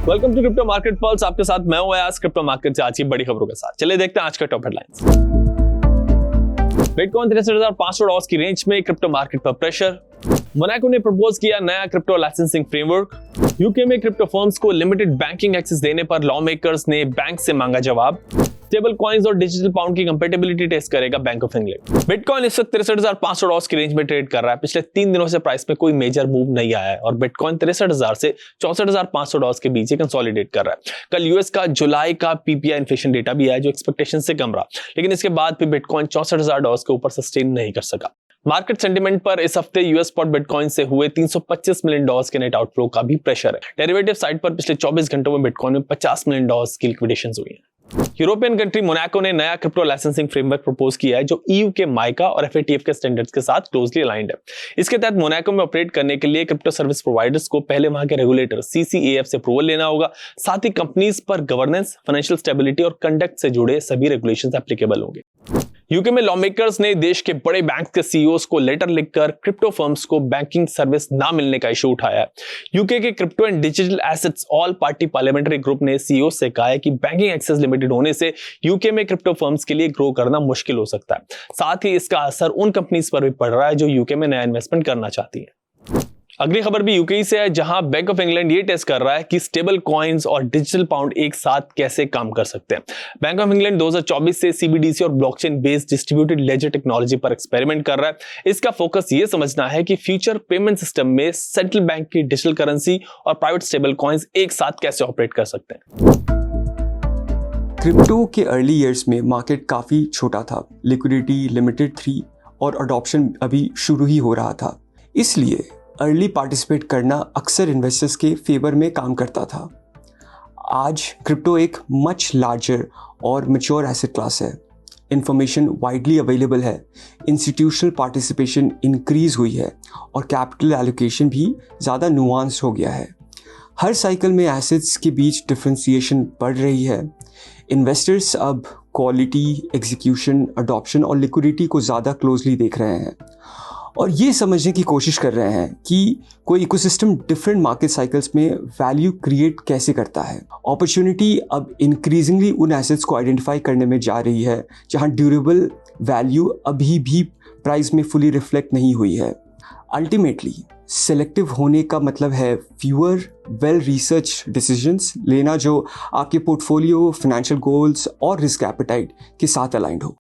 Welcome to crypto market pulse. आपके साथ मैं हूं आज क्रिप्टो मार्केट से आज की बड़ी खबरों के साथ। चलिए देखते हैं आज का टॉप हेडलाइंस। बिटकॉइन 63,500 की रेंज में, क्रिप्टो मार्केट पर प्रेशर। मोनाको ने प्रपोज किया नया क्रिप्टो लाइसेंसिंग फ्रेमवर्क। यूके में क्रिप्टो फर्म्स को लिमिटेड बैंकिंग एक्सेस देने पर लॉ मेकर्स ने बैंक से मांगा जवाब। स्टेबल कॉइन्स और डिजिटल पाउंड की कंपैटिबिलिटी टेस्ट करेगा बैंक ऑफ इंग्लैंड। बिटकॉइन इस वक्त 63,500 की रेंज में ट्रेड कर रहा है। पिछले 3 दिनों से प्राइस में कोई मेजर मूव नहीं आया है और बिटकॉइन 63,000 से 64,500 के बीच कंसोलिडेट कर रहा है। कल यूएस का जुलाई का पीपीआई इन्फ्लेशन डेटा भी आया जो एक्सपेक्टेशन से कम रहा, लेकिन इसके बाद भी बिटकॉइन $64,000 के ऊपर सस्टेन नहीं कर सका। मार्केट सेंटीमेंट पर इस हफ्ते यूएस स्पॉट बिटकॉइन से हुए $325 मिलियन के नेट आउटफ्लो का भी प्रेशर है। डेरिवेटिव साइड पर पिछले 24 घंटों में बिटकॉइन में $50 मिलियन की लिक्विडेशंस हुई हैं। यूरोपियन कंट्री मोनाको ने नया क्रिप्टो लाइसेंसिंग फ्रेमवर्क प्रपोज किया है जो ईयू के माइका और एफएटीएफ के स्टैंडर्ड्स के साथ क्लोजली अलाइंड है। इसके तहत मोनाको में ऑपरेट करने के लिए क्रिप्टो सर्विस प्रोवाइडर्स को पहले वहां के रेगुलेटर सीसीएएफ से अप्रूवल लेना होगा। साथ ही कंपनीज पर गवर्नेंस, फाइनेंशियल स्टेबिलिटी और कंडक्ट से जुड़े सभी रेगुलेशंस एप्लीकेबल होंगे। यूके में लॉ मेकर्स ने देश के बड़े बैंक के सीईओज को लेटर लिखकर क्रिप्टो फर्म्स को बैंकिंग सर्विस ना मिलने का इशू उठाया है। यूके के crypto and digital assets all party parliamentary group ने सीईओ से कहा है कि बैंकिंग एक्सेस लिमिटेड होने से यूके में क्रिप्टो फर्म्स के लिए ग्रो करना मुश्किल हो सकता है। साथ ही इसका असर उन कंपनीज पर भी पड़ रहा है जो यूके में नया इन्वेस्टमेंट करना चाहती है। अगली खबर भी यूके से है, जहां बैंक ऑफ इंग्लैंड ये टेस्ट कर रहा है कि स्टेबल कॉइन्स और डिजिटल पाउंड एक साथ कैसे काम कर सकते हैं। बैंक ऑफ इंग्लैंड 2024 से सीबीडीसी और blockchain based distributed laser technology पर एक्सपेरिमेंट कर रहा है। इसका फोकस ये समझना है कि फ्यूचर पेमेंट सिस्टम में सेंट्रल बैंक की डिजिटल करेंसी और प्राइवेट स्टेबल कॉइन्स एक साथ कैसे ऑपरेट कर सकते हैं। क्रिप्टो के अर्ली ईयर्स में मार्केट काफ़ी छोटा था, लिक्विडिटी लिमिटेड थी और अडॉप्शन अभी शुरू ही हो रहा था। इसलिए अर्ली पार्टिसिपेट करना अक्सर इन्वेस्टर्स के फेवर में काम करता था। आज क्रिप्टो एक मच लार्जर और मैच्योर एसेट क्लास है। इंफॉर्मेशन वाइडली अवेलेबल है, इंस्टीट्यूशनल पार्टिसिपेशन इंक्रीज हुई है और कैपिटल एलोकेशन भी ज़्यादा नुआंस हो गया है। हर साइकिल में एसेट्स के बीच डिफरेंशिएशन बढ़ रही है। इन्वेस्टर्स अब क्वालिटी, एग्जीक्यूशन, अडॉप्शन और लिक्विडिटी को ज़्यादा क्लोजली देख रहे हैं और ये समझने की कोशिश कर रहे हैं कि कोई इकोसिस्टम डिफरेंट मार्केट साइकिल्स में वैल्यू क्रिएट कैसे करता है। अपॉर्चुनिटी अब इंक्रीजिंगली उन एसेट्स को आइडेंटिफाई करने में जा रही है जहां ड्यूरेबल वैल्यू अभी भी प्राइस में फुली रिफ्लेक्ट नहीं हुई है। अल्टीमेटली सेलेक्टिव होने का मतलब है फ्यूअर वेल रिसर्च डिसीजंस लेना जो आपके पोर्टफोलियो, फाइनेंशियल गोल्स और रिस्क एपेटाइट के साथ अलाइंड हो।